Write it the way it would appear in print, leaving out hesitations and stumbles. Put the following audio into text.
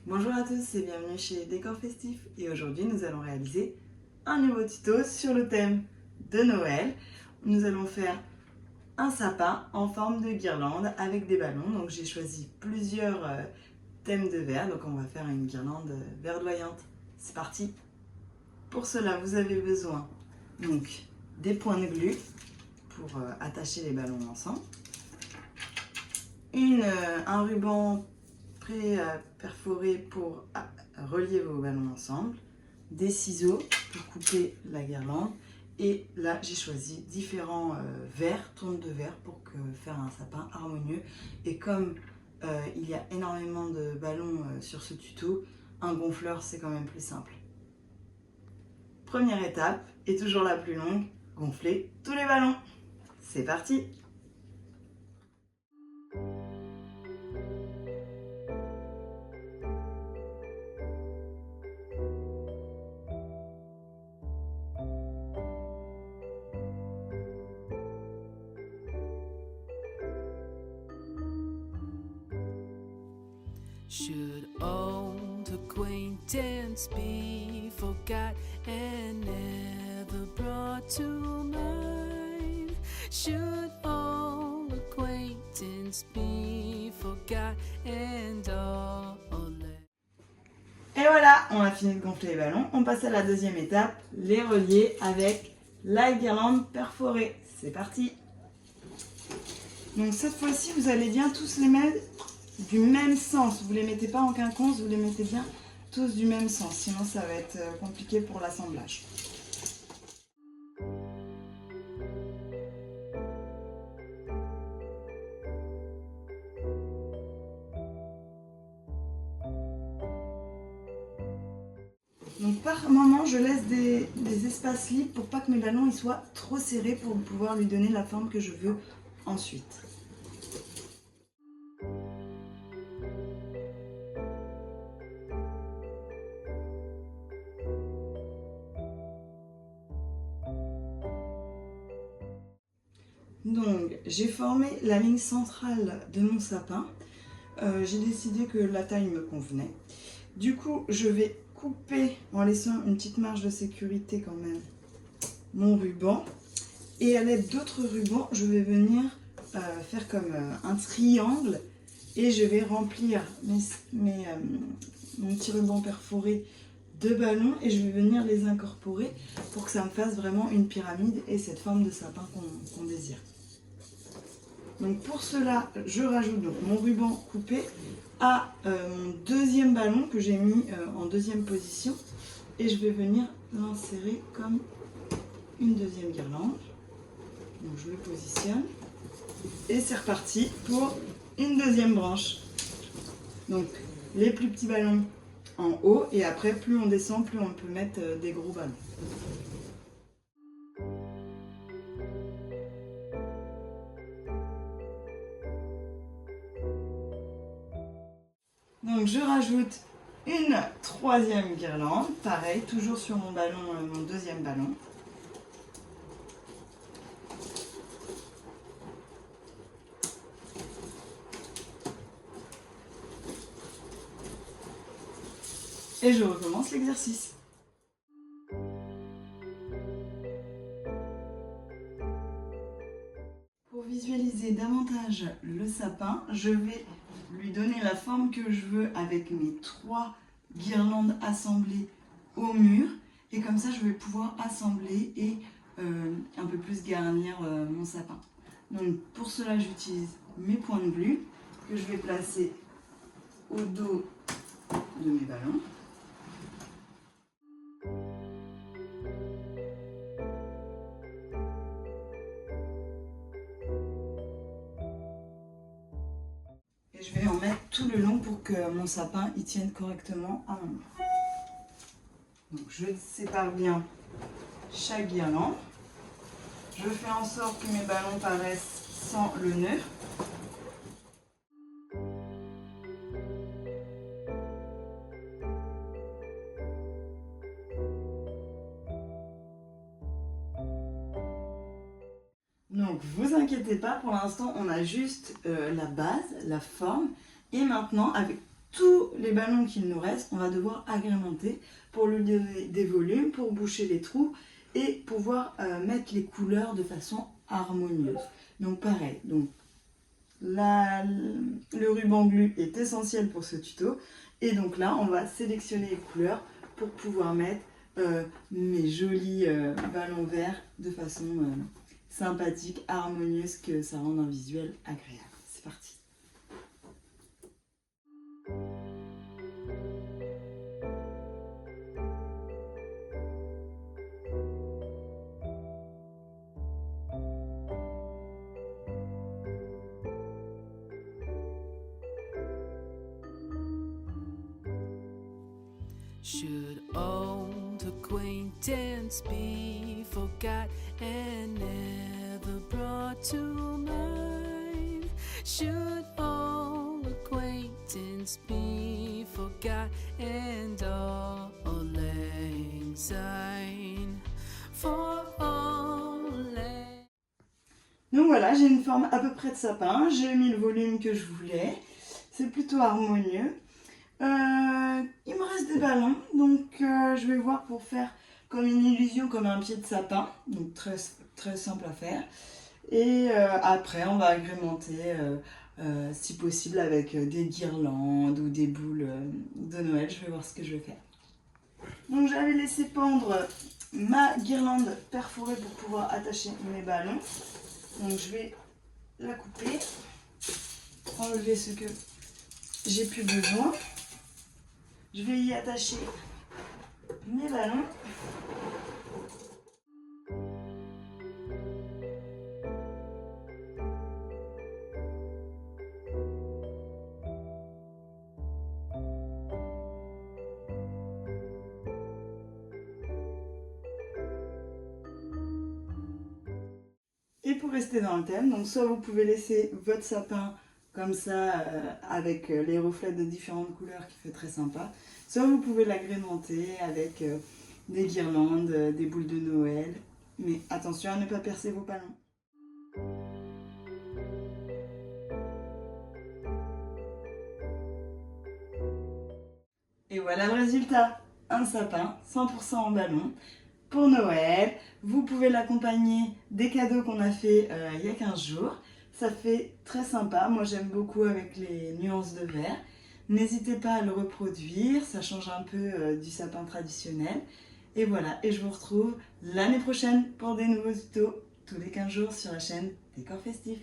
Bonjour à tous et bienvenue chez Décor Festif et aujourd'hui nous allons réaliser un nouveau tuto sur le thème de Noël. Nous allons faire un sapin en forme de guirlande avec des ballons. Donc j'ai choisi plusieurs thèmes de verre, donc on va faire une guirlande verdoyante. C'est parti! Pour cela vous avez besoin donc des points de glu pour attacher les ballons ensemble, un ruban pré-perforé pour relier vos ballons ensemble, des ciseaux pour couper la guirlande, et là j'ai choisi différents verres, tondes de verre pour faire un sapin harmonieux. Et comme il y a énormément de ballons sur ce tuto, un gonfleur c'est quand même plus simple. Première étape, et toujours la plus longue, gonfler tous les ballons. C'est parti! Should old acquaintance be forgot and never brought to mind? Should old acquaintance be forgot and all Et voilà, on a fini de gonfler les ballons. On passe à la deuxième étape, les relier avec la guirlande perforée. C'est parti! Donc cette fois-ci, vous allez bien tous les mettre du même sens. Vous ne les mettez pas en quinconce, vous les mettez bien tous du même sens. Sinon, ça va être compliqué pour l'assemblage. Donc par moment, je laisse des espaces libres pour pas que mes ballons ils soient trop serrés pour pouvoir lui donner la forme que je veux ensuite. Donc j'ai formé la ligne centrale de mon sapin. J'ai décidé que la taille me convenait. Du coup, je vais couper en laissant une petite marge de sécurité quand même mon ruban. Et à l'aide d'autres rubans, je vais venir faire comme un triangle et je vais remplir mon petit ruban perforé de ballons et je vais venir les incorporer pour que ça me fasse vraiment une pyramide et cette forme de sapin qu'on désire. Donc pour cela, je rajoute donc mon ruban coupé à mon deuxième ballon que j'ai mis en deuxième position et je vais venir l'insérer comme une deuxième guirlande. Donc je le positionne et c'est reparti pour une deuxième branche. Donc les plus petits ballons en haut et après plus on descend, plus on peut mettre des gros ballons. Donc je rajoute une troisième guirlande, pareil, toujours sur mon ballon, mon deuxième ballon. Et je recommence l'exercice. Pour visualiser davantage le sapin, je vais lui donner la forme que je veux avec mes 3 guirlandes assemblées au mur. Et comme ça, je vais pouvoir assembler et un peu plus garnir mon sapin. Donc pour cela, j'utilise mes points de glu que je vais placer au dos de mes ballons. Et je vais en mettre tout le long pour que mon sapin y tienne correctement à mon mur. Donc je sépare bien chaque guirlande. Je fais en sorte que mes ballons paraissent sans le nœud. Donc vous inquiétez pas, pour l'instant on a juste la base, la forme. Et maintenant, tous les ballons qu'il nous reste, on va devoir agrémenter pour lui donner des volumes, pour boucher les trous et pouvoir mettre les couleurs de façon harmonieuse. Donc pareil, donc le ruban glu est essentiel pour ce tuto. Et donc là, on va sélectionner les couleurs pour pouvoir mettre mes jolis ballons verts de façon sympathique, harmonieuse, que ça rende un visuel agréable. C'est parti. Should old acquaintance be forgot and never brought to mind? Should old acquaintance be forgot and all lang syne for all lang. Donc voilà, j'ai une forme à peu près de sapin, j'ai mis le volume que je voulais, c'est plutôt harmonieux. Il me reste des ballons, donc je vais voir pour faire comme une illusion, comme un pied de sapin, donc très, très simple à faire. Et après, on va agrémenter, si possible, avec des guirlandes ou des boules de Noël. Je vais voir ce que je vais faire. Donc j'avais laissé pendre ma guirlande perforée pour pouvoir attacher mes ballons. Donc je vais la couper, enlever ce que j'ai plus besoin. Je vais y attacher mes ballons. Et pour rester dans le thème, donc soit vous pouvez laisser votre sapin comme ça, avec les reflets de différentes couleurs qui fait très sympa. Soit vous pouvez l'agrémenter avec des guirlandes, des boules de Noël. Mais attention à ne pas percer vos ballons. Et voilà le résultat. Un sapin 100% en ballon pour Noël. Vous pouvez l'accompagner des cadeaux qu'on a fait il y a 15 jours. Ça fait très sympa, moi j'aime beaucoup avec les nuances de vert. N'hésitez pas à le reproduire, ça change un peu du sapin traditionnel. Et voilà, et je vous retrouve l'année prochaine pour des nouveaux tutos, tous les 15 jours sur la chaîne Décor Festif.